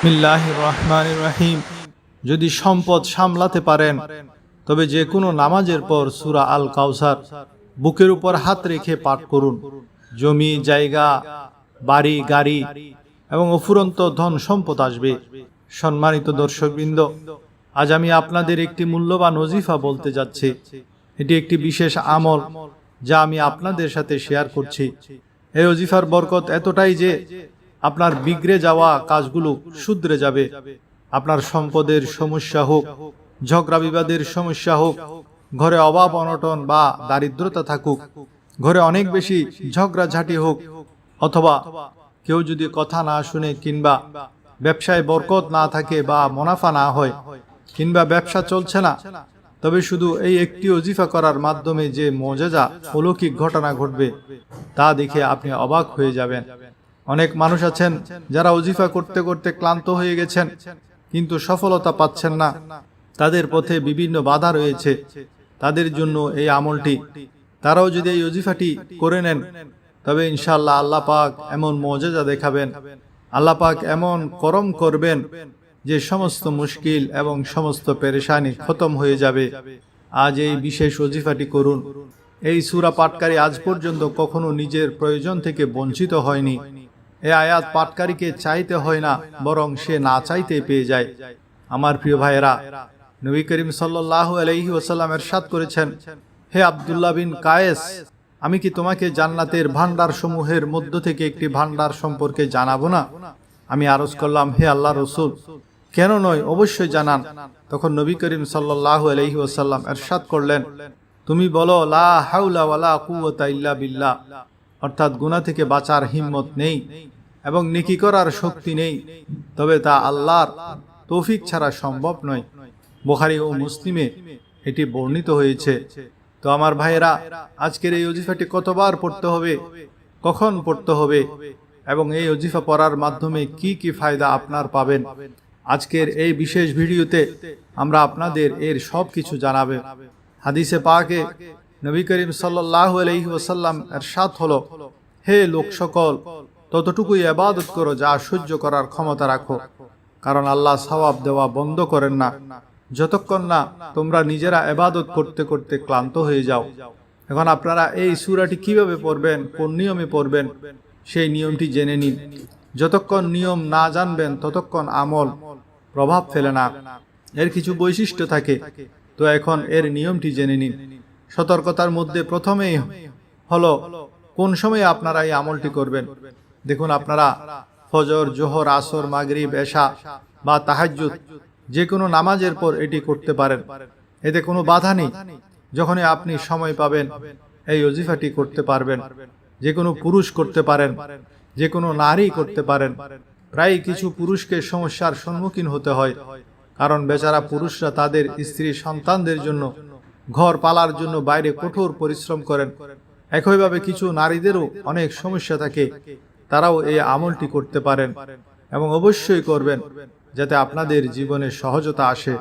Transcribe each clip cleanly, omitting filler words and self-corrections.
বিসমিল্লাহির রহমানির রহিম। যদি সম্পদ সামলাতে পারেন তবে যে কোনো নামাজের পর সূরা আল কাউসার বুকের উপর হাত রেখে পাঠ করুন। জমি জায়গা, বাড়ি গাড়ি এবং অফুরন্ত ধন সম্পদ আসবে। সম্মানিত দর্শকবৃন্দ, আজ আমি আপনাদের একটি মূল্যবান ওজিফা বলতে যাচ্ছি। এটি একটি বিশেষ আমল যা আমি আপনাদের সাথে শেয়ার করছি। এই ওজিফার বরকত এতটাই যে আপনার বিগড়ে যাওয়া কাজগুলো শুধরে যাবে। আপনার সম্পদের সমস্যা হোক, ঝগড়া বিবাদের সমস্যা হোক, ঘরে অভাব অনটন বা দারিদ্রতা থাকুক, ঘরে অনেক বেশি ঝগড়াঝাটি হোক, অথবা কেউ যদি কথা না শুনে, কিংবা ব্যবসায় বরকত না থাকে বা মুনাফা না হয়, কিংবা ব্যবসা চলছে না, তবে শুধু এই একটি ওজিফা করার মাধ্যমে যে মুজিজা অলৌকিক ঘটনা ঘটবে তা দেখে আপনি অবাক হয়ে যাবেন। অনেক মানুষ আছেন যারা ওজিফা করতে করতে ক্লান্ত হয়ে গেছেন, কিন্তু সফলতা পাচ্ছেন না। তাদের পথে বিভিন্ন বাধা রয়েছে। তাদের জন্য এই আমলটি, তারাও যদি এই ওজিফাটি করে নেন তবে ইনশাআল্লাহ আল্লাহ পাক এমন মুজিজা দেখাবেন, আল্লাহ পাক এমন করম করবেন যে সমস্ত মুশকিল এবং সমস্ত পেরেশানি খতম হয়ে যাবে। আজ এই বিশেষ ওজিফাটি করুন। এই সূরা পাঠকারী আজ পর্যন্ত কখনো নিজের প্রয়োজন থেকে বঞ্চিত হয়নি। এই আয়াত পাঠকারীকে চাইতে হয় না, বরং সে না চাইতে পেয়ে যায়। আমার প্রিয় ভাইয়েরা, নবী করিম সাল্লাল্লাহু আলাইহি ওয়াসাল্লাম ইরশাদ করেছেন, হে আব্দুল্লাহ বিন কায়েস, আমি কি তোমাকে জান্নাতের ভান্ডার সমূহের মধ্য থেকে একটি ভান্ডার সম্পর্কে জানাবো না? আমি আরজ করলাম, হে আল্লাহর রাসূল, কেন নয়, অবশ্যই জানান। তখন নবী করিম সাল্লাল্লাহু আলাইহি ওয়াসাল্লাম ইরশাদ করলেন, তুমি বলো লা হাওলা ওয়ালা কুওয়াতা ইল্লা বিল্লাহ, অর্থাৎ গুনাহ থেকে বাঁচার হিম্মত নেই এবং নেকি করার শক্তি নেই, তবে তা আল্লাহর তৌফিক ছাড়া সম্ভব নয়। বুখারী ও মুসলিমে এটি বর্ণিত হয়েছে। তো আমার ভাইয়েরা, আজকের এই ওজিফাটি কতবার পড়তে হবে, কখন পড়তে হবে, এবং এই ওজিফা পড়ার মাধ্যমে কি কি ফায়দা আপনার পাবেন, আজকের এই বিশেষ ভিডিওতে আমরা আপনাদের এর সব কিছু জানাবে। হাদিসে পাকে নবী করিম সাল্লাল্লাহু আলাইহি ওয়াসাল্লাম ইরশাদ হলো, হে লোক সকল, ততটুকুই ইবাদত করো যা সহ্য করার ক্ষমতা রাখো, কারণ আল্লাহ সওয়াব দেওয়া বন্ধ করেন না যতক্ষণ না তোমরা নিজেরা ইবাদত করতে করতে ক্লান্ত হয়ে যাও। এখন আপনারা এই সূরাটি কিভাবে পড়বেন, কোন নিয়মে পড়বেন, সেই নিয়মটি জেনে নিন। যতক্ষণ নিয়ম না জানবেন ততক্ষণ আমল প্রভাব ফেলে না। এর কিছু বৈশিষ্ট্য থাকে, তো এখন এর নিয়মটি জেনে নিন। সতর্কতার মধ্যে প্রথমেই হলো কোন সময়ে আপনারা এই আমলটি করবেন। দেখুন, আপনারা ফজর, জোহর, আসর, মাগরিব, এশা বা তাহাজ্জুদ যে কোনো নামাজের পর এটি করতে পারেন। এতে কোনো বাধা নেই। যখনই আপনি সময় পাবেন এই ওজিফাটি করতে পারবেন। যে কোনো পুরুষ করতে পারেন, যে কোনো নারী করতে পারেন। প্রায় কিছু পুরুষকে সমস্যার সম্মুখীন হতে হয়, কারণ বেচারা পুরুষরা তাদের স্ত্রী সন্তানদের জন্য, ঘর পালার জন্য বাইরে কঠোর পরিশ্রম করেন। একইভাবে কিছু নারীদেরও অনেক সমস্যা থাকে, তারাও এই আমলটি করতে পারেন এবং অবশ্যই করবেন, যাতে আপনাদের জীবনে সহজতা আসে।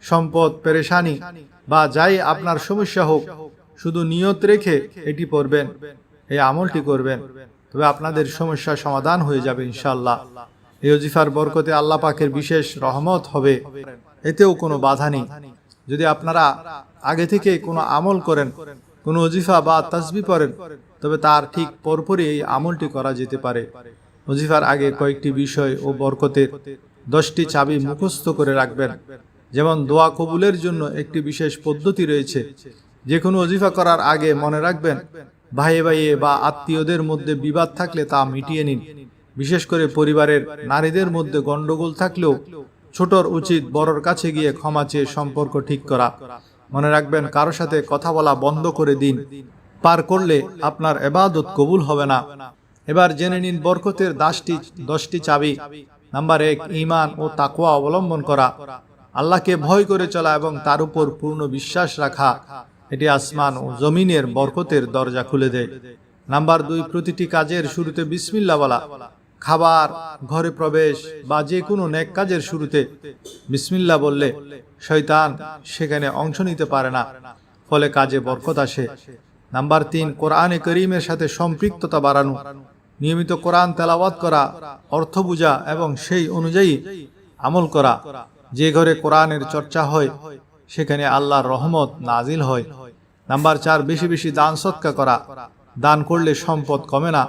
সম্পদ, পেরেশানি বা যাই আপনার সমস্যা হোক, শুধু নিয়ত রেখে এটি পড়বেন, এই আমলটি করবেন, তবে আপনাদের সমস্যা সমাধান হয়ে যাবে ইনশাআল্লাহ। এই ওজিফার বরকতে আল্লাহ পাকের বিশেষ রহমত হবে, এতেও কোনো বাধা নেই। যদি আপনারা আগে থেকে কোনো আমল করেন, কোনো ওজিফা বা তাসবিহ পড়েন, তবে তার ঠিক পরপরই এই আমলটি করা যেতে পারে। ওজিফার আগে কয়েকটি বিষয় ও বরকতের 10টি চাবি মুখস্থ করে রাখবেন। যেমন দোয়া কবুলের জন্য একটি বিশেষ পদ্ধতি রয়েছে। যে কোনো ওজিফা করার আগে মনে রাখবেন, ভাইয়ে ভাইয়ে বা আত্মীয়দের মধ্যে বিবাদ থাকলে তা মিটিয়ে নিন। বিশেষ করে পরিবারের নারীদের মধ্যে গন্ডগোল থাকলেও ছোটর উচিত বড়র কাছে গিয়ে ক্ষমা চেয়ে সম্পর্ক ঠিক করা। মনে রাখবেন, কারো সাথে কথা বলা বন্ধ করে দিন, পার করলে আপনার ইবাদত কবুল হবে না। এবার জেনে নিন বরকতের 10টি চাবি। নাম্বার 1, ঈমান ও তাকওয়া অবলম্বন করা। আল্লাহকে ভয় করে চলা এবং তার উপর পূর্ণ বিশ্বাস রাখা, এটি আসমান ও জমিনের বরকতের দরজা খুলে দেয়। নাম্বার 2, প্রতিটি কাজের শুরুতে বিসমিল্লাহ বলা। খাবার, ঘরে প্রবেশ বা যে কোনো নেক কাজের শুরুতে বিসমিল্লাহ বললে শয়তান সেখানে অংশ নিতে পারে না, ফলে কাজে বরকত আসে। নাম্বার 3, কোরআনে করিমের সাথে সম্পৃক্ততা বাড়ানো। নিয়মিত কোরআন তেলাওয়াত করা, অর্থ বোঝা এবং সেই অনুযায়ী আমল করা। যে ঘরে কোরআনের চর্চা হয় সেখানে আল্লাহর রহমত নাজিল হয়। নাম্বার 4, বেশি বেশি দান সৎকা করা। দান করলে সম্পদ কমে না,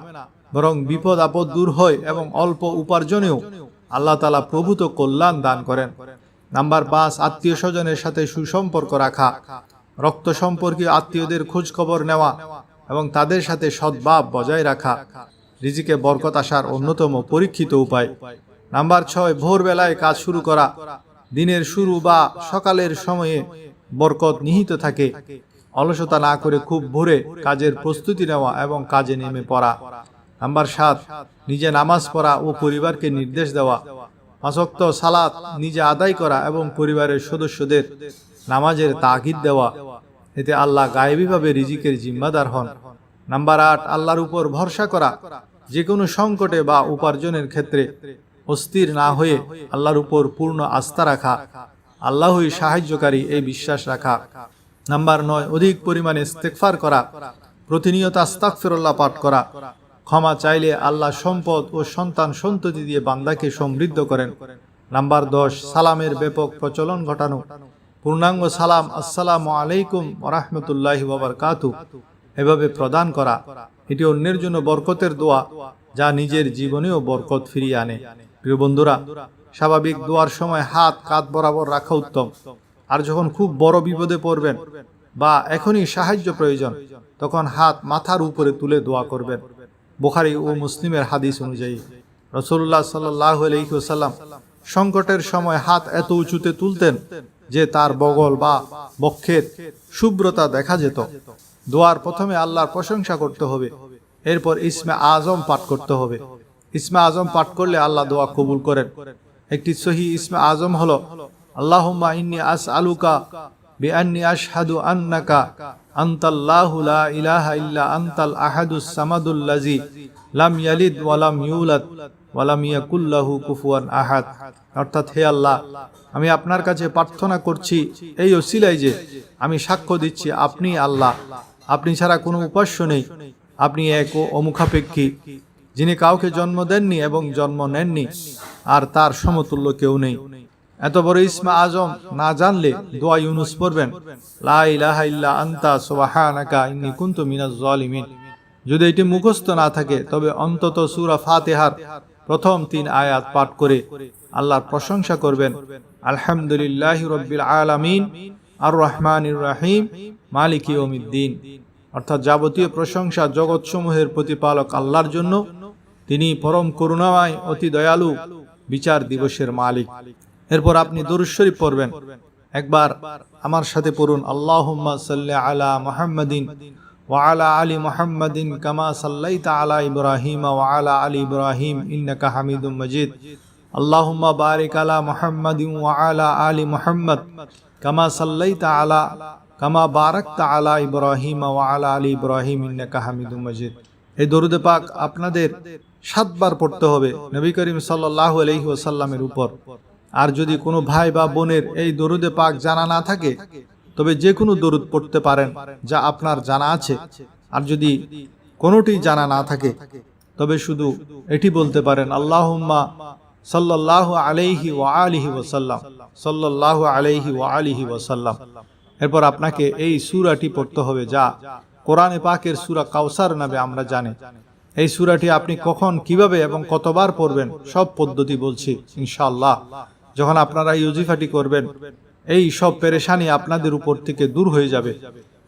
বরং বিপদ আপদ দূর হয় এবং অল্প উপার্জনেও আল্লাহ তাআলা প্রভূত কল্যাণ দান করেন। নাম্বার 5, আত্মীয় স্বজনের সাথে সুসম্পর্ক রাখা। রক্ত সম্পর্কীয় আত্মীয়দের খোঁজ খবর নেওয়া এবং তাদের সাথে সদ্ভাব বজায় রাখা রিজিকে বরকত আসার অন্যতম পরীক্ষিত উপায়। নাম্বার 6, ভোরবেলায় কাজ শুরু করা। দিনের শুরু বা সকালের সময়ে বরকত নিহিত থাকে। অলসতা না করে খুব ভোরে কাজের প্রস্তুতি নেওয়া এবং কাজে নেমে পড়া। নাম্বার 7, নিজে নামাজ পড়া ও পরিবারকে নির্দেশ দেওয়া। 5 ওয়াক্ত সালাত নিজে আদায় করা এবং পরিবারের সদস্যদের নামাজের তাকিদ দেওয়া। এতে আল্লাহ গায়েবীভাবে রিজিকের জিম্মাদার হন। নাম্বার 8, আল্লাহর উপর ভরসা করা। যে কোনো সংকটে বা উপার্জনের ক্ষেত্রে অস্থির না হয়ে আল্লাহর উপর পূর্ণ আস্থা রাখা। আল্লাহই সাহায্যকারী, এই বিশ্বাস রাখা। নাম্বার 9, অধিক পরিমাণে ইস্তেগফার করা। প্রতিনিয়ত আস্তাগফিরুল্লাহ পাঠ করা। ক্ষমা চাইলে আল্লাহ সম্পদ ও সন্তান সন্ততি দিয়ে বান্দাকে সমৃদ্ধ করেন। নাম্বার 10, সালামের ব্যাপক প্রচলন ঘটানো। পূর্ণাঙ্গ সালাম আসসালামু আলাইকুম ওয়া রাহমাতুল্লাহি ওয়া বারাকাতুহু এভাবে প্রদান করা। এটি অন্যের জন্য বরকতের দোয়া, যা নিজের জীবনেও বরকত ফিরিয়ে আনে। প্রিয় বন্ধুরা, স্বাভাবিক দোয়ার সময় হাত কাঁধ বরাবর রাখা উত্তম। আর যখন খুব বড় বিপদে পড়বেন বা এখনই সাহায্য প্রয়োজন, তখন হাত মাথার উপরে তুলে দোয়া করবেন। বুখারী ও মুসলিমের হাদিস অনুযায়ী রাসূলুল্লাহ সাল্লাল্লাহু আলাইহি ওয়াসাল্লাম সংকটের সময় হাত এত উঁচুতে তুলতেন যে তার বগল বা বক্ষের শুভ্রতা দেখা যেত। দোয়ার প্রথমে আল্লাহর প্রশংসা করতে হবে, এরপর ইসমে আজম পাঠ করতে হবে। ইসমে আজম পাঠ করলে আল্লাহ দোয়া কবুল করেন। একটি সহিহ ইসমে আজম হলো আল্লাহুম্মা ইন্নী আসআলুকা বিআন্নী আশহাদু আন্নাকা আনতাল্লাহু লা ইলাহা ইল্লা আনতাল আহাদুস সামাদুল্লাযী লাম ইয়ালিদ ওয়া লাম ইউলাদ ওয়া লাম ইয়াকুল লাহু কুফুয়ান আহাদ। অর্থাৎ, হে আল্লাহ, আমি আপনার কাছে প্রার্থনা করছি এই ওসিলায় যে আমি সাক্ষ্য দিচ্ছি আপনি আল্লাহ, আপনি ছাড়া কোনো উপাস্য নেই, আপনি এক ও অমুখাপেক্ষী, যিনি কাউকে জন্ম দেননি এবং জন্ম নেননি, আর তার সমতুল্য কেউ নেই। এত বড় ইসমে আজম না জানলে দোয়া ইউনুস পড়বেন, লা ইলাহা ইল্লা আনতা সুবহানাকা ইন্নী কুনতু মিনাজ জালিমিন। যদি এটি মুখস্থ না থাকে তবে অন্তত সূরা ফাতিহার প্রথম 3 আয়াত পাঠ করে আল্লাহর প্রশংসা করবেন। আলহামদুলিল্লাহি রাব্বিল আলামিন আর রহমানির রহিম মালিকি ইয়াউমিদ্দিন। অর্থাৎ, যাবতীয় প্রশংসা জগৎসমূহের প্রতিপালক আল্লাহর জন্য। তিনি পরম করুণাময়, অতি দয়ালু, বিচার দিবসের মালিক। এরপর আপনি দরুদ শরীফ পড়বেন। একবার আমার সাথে পড়ুন, আল্লাহুম্মা সাল্লি আলা মুহাম্মাদিন ওয়া আলা আলি মুহাম্মাদিন কামা সাল্লাইতা আলা ইব্রাহিম ওয়া আলা আলি ইব্রাহিম ইন্নাকা হামিদুম মাজিদ। আল্লাহুম্মা বারিক আলা মুহাম্মাদিন ওয়া আলা আলি মুহাম্মাদ কামা সাল্লাইতা আলা কামা বারাকতা আলা ইব্রাহিম ওয়া আলা আলি ইব্রাহিম ইন্নাকা হামিদুম মাজিদ। এই দরুদ পাক আপনাদের 7 বার পড়তে হবে নবী করিম সাল্লাল্লাহু আলাইহি ওয়াসাল্লামের উপর। আর যদি কোনো ভাই বা বোনের এই দরুদে পাক জানা না থাকে, তবে যে কোনো দরুদ পড়তে পারেন যা আপনার জানা আছে। আর যদি কোনোটি জানা না থাকে, তবে শুধু এটি বলতে পারেন, আল্লাহুম্মা সাল্লাল্লাহু আলাইহি ওয়া আলিহি ওয়াসাল্লাম, সাল্লাল্লাহু আলাইহি ওয়া আলিহি ওয়াসাল্লাম। এরপর আপনাকে এই সূরাটি পড়তে হবে, যা কোরআনে পাকের সূরা কাউসার নামে আমরা জানি। এই সূরাটি আপনি কখন, কিভাবে এবং কতবার পড়বেন সব পদ্ধতি বলছি ইনশাআল্লাহ। যখন আপনারা এই ওজিফাটি করবেন, এই সব পেরেশানি আপনাদের উপর থেকে দূর হয়ে যাবে।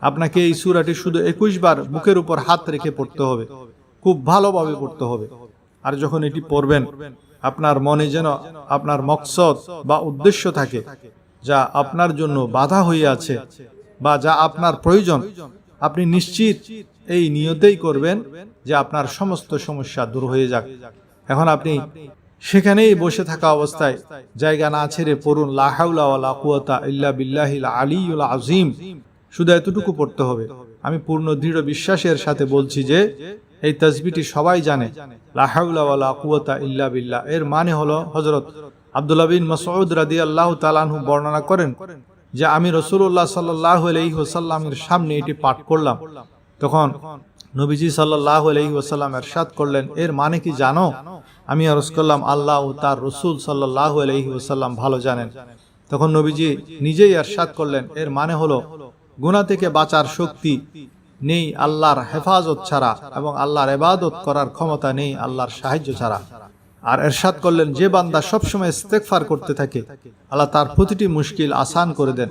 আপনাকে এই সূরাটি শুধু 21 বার বুকের উপর হাত রেখে পড়তে হবে, খুব ভালোভাবে পড়তে হবে। আর যখন এটি পড়বেন, আপনার মনে যেন আপনার মকসদ বা উদ্দেশ্য থাকে, যা আপনার জন্য বাধা হয়ে আছে বা যা আপনার প্রয়োজন। আপনি নিশ্চিত এই নিয়তেই করবেন যে আপনার সমস্ত সমস্যা দূর হয়ে যাক। এখন আপনি সেখানেই বসে থাকা অবস্থায় জায়গা না ছেড়ে পড়ুন, লা হাওলা ওয়ালা কুওয়াতা ইল্লা বিল্লাহিল আলিয়্যুল আযীম। শুধু এতটুকু পড়তে হবে। আমি পূর্ণ দৃঢ় বিশ্বাসের সাথে বলছি যে এই তাসবিহটি সবাই জানে, লা হাওলা ওয়ালা কুওয়াতা ইল্লা বিল্লাহ। এর মানে হলো, হযরত আব্দুল্লাহ বিন মাসউদ রাদিয়াল্লাহু তাআলা আনহু বর্ণনা করেন যে আমি রাসূলুল্লাহ সাল্লাল্লাহু আলাইহি ওয়াসাল্লামের সামনে এটি পাঠ করলাম। তখন নবীজি সাল্লাল্লাহু আলাইহি ওয়াসাল্লাম ইরশাদ করলেন, এর মানে কি জানো? আমি আরজ করলাম, আল্লাহ ও তার রাসূল সাল্লাল্লাহু আলাইহি ওয়াসাল্লাম ভালো জানেন। তখন নবীজি নিজেই ইরশাদ করলেন, এর মানে হলো গুনাহ থেকে বাঁচার শক্তি নেই আল্লাহর হেফাজত ছাড়া, এবং আল্লাহর ইবাদত করার ক্ষমতা নেই আল্লাহর সাহায্য ছাড়া। আর ইরশাদ করলেন, যে বান্দা সবসময় ইস্তেগফার করতে থাকে, আল্লাহ তার প্রতিটি মুশকিল আসান করে দেন,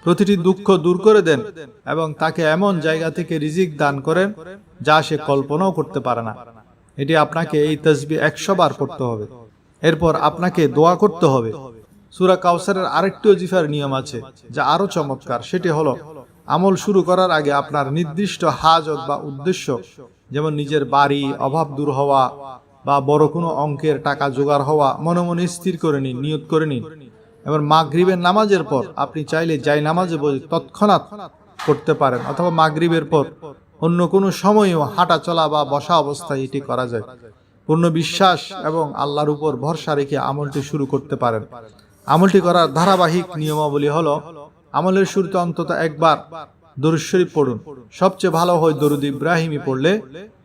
প্রতিটি দুঃখ দূর করে দেন, এবং তাকে এমন জায়গা থেকে রিজিক দান করেন যা সে কল্পনাও করতে পারে না। এটি আপনাকে এই তাসবিহ 100 বার করতে হবে। এরপর আপনাকে দোয়া করতে হবে। সূরা কাউসারের আরেকটি ওজিফার নিয়ম আছে যা আরো চমৎকার। সেটি হলো, আমল শুরু করার আগে আপনার নির্দিষ্ট হাজত বা উদ্দেশ্য, যেমন নিজের বাড়ি, অভাব দূর হওয়া বা বড় কোনো অঙ্কের টাকা জোগাড় হওয়া, মনে মনে স্থির করে নিন, নিয়ত করে নিন। এবার মাগরিবের নামাজের পর আপনি চাইলে যাই নামাজে বসে তৎক্ষণাৎ করতে পারেন, অথবা মাগরিবের পর অন্য কোনো সময়ও হাঁটা চলা বা বসা অবস্থায় এটি করা যায়। পূর্ণ বিশ্বাস এবং আল্লাহর উপর ভরসা রেখে আমলটি শুরু করতে পারেন। আমলটি করার ধারাবাহিক নিয়মাবলী হলো, আমলের শুরুতে অন্তত একবার দরুদ শরীফ পড়ুন। সবচেয়ে ভালো হয় দরুদ ইব্রাহিমি পড়লে,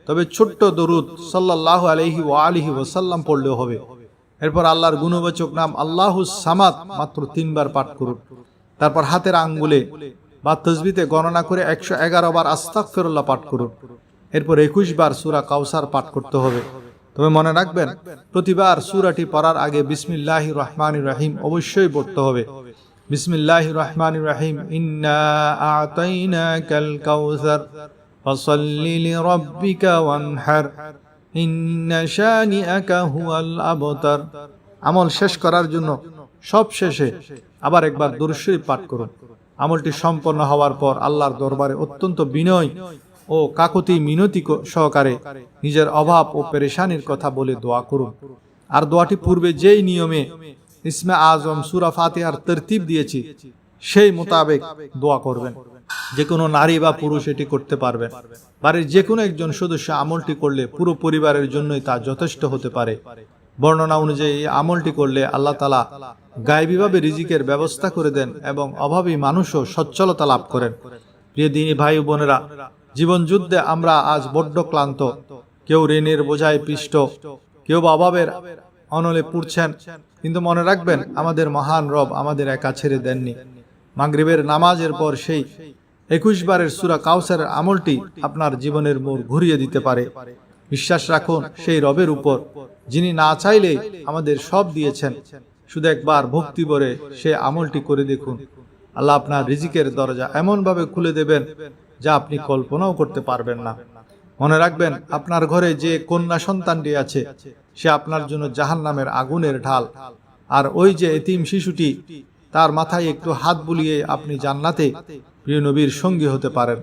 তবে ছোট্ট দরুদ সাল্লাল্লাহু আলাইহি ওয়া আলিহি ওয়াসাল্লাম পড়লেও হবে। এরপর আল্লাহর গুণবাচক নাম আল্লাহুস সামাদ মাত্র 3 বার পাঠ করুন। তারপর হাতের আঙ্গুলে বা তাসবিতে গণনা করে 111 বার আস্তাগফিরুল্লাহ পাঠ করুন। এরপর 21 বার সূরা কাউসার পাঠ করতে হবে। তবে মনে রাখবেন, প্রতিবার সূরাটি পড়ার আগে বিসমিল্লাহির রহমানির রহিম অবশ্যই পড়তে হবে। বিসমিল্লাহির রহমানির রহিম, ইন্না আ'তাইনাকাল কাউসার ফাসাল্লি লিরাব্বিকা ওয়ানহার ইন্না শানিআকা হুয়াল আবতার। আমল শেষ করার জন্য সব শেষে আবার একবার দরুদ শরীফ পাঠ করুন। আমলটি সম্পন্ন হওয়ার পর আল্লাহর দরবারে অত্যন্ত বিনয় ও কাকুতি মিনতি সহকারে নিজের অভাব ও পেরেশানির কথা বলে দোয়া করুন। আর দোয়াটি পূর্বে যেই নিয়মে ইসমে আজম সূরা ফাতিহার তরতিব দিয়েছি সেই মোতাবেক দোয়া করবেন। যে কোনো নারী বা পুরুষ এটি করতে পারবেন। বাড়ির যে কোনো একজন সদস্য আমলটি করলে পুরো পরিবারের জন্যই তা যথেষ্ট হতে পারে। বর্ণনা অনুযায়ী এই আমলটি করলে আল্লাহ তাআলা গায়বীভাবে রিজিকের ব্যবস্থা করে দেন এবং অভাবী মানুষও সচ্ছলতা লাভ করেন। প্রিয় দিনী ভাই ও বোনেরা, জীবন যুদ্ধে আমরা আজ বড্ড ক্লান্ত। কেউ ঋণের বোঝায় পিষ্ট, কেউ বা অভাবের অনলে পুড়ছেন। কিন্তু মনে রাখবেন, আমাদের মহান রব আমাদের একা ছেড়ে দেননি। মাগরিবের নামাজের পর সেই 21 বারের সূরা কাউসারের আমলটি আপনার জীবনের মোড় ঘুরিয়ে দিতে পারে। বিশ্বাস রাখুন সেই রবের উপর, যিনি না চাইলে আমাদের সব দিয়েছেন। শুধু একবার ভক্তি ভরে সে আমলটি করে দেখুন। আল্লাহ আপনার রিজিকের দরজা এমনভাবে খুলে দেবেন যা আপনি কল্পনাও করতে পারবেন না। মনে রাখবেন, আপনার ঘরে যে কন্যা সন্তানটি আছে সে আপনার জন্য জাহান্নামের আগুনের ঢাল। আর ওই যে এতিম শিশুটি, তার মাথায় একটু হাত বুলিয়ে আপনি জান্নাতে প্রিয় নবীর সঙ্গী হতে পারেন।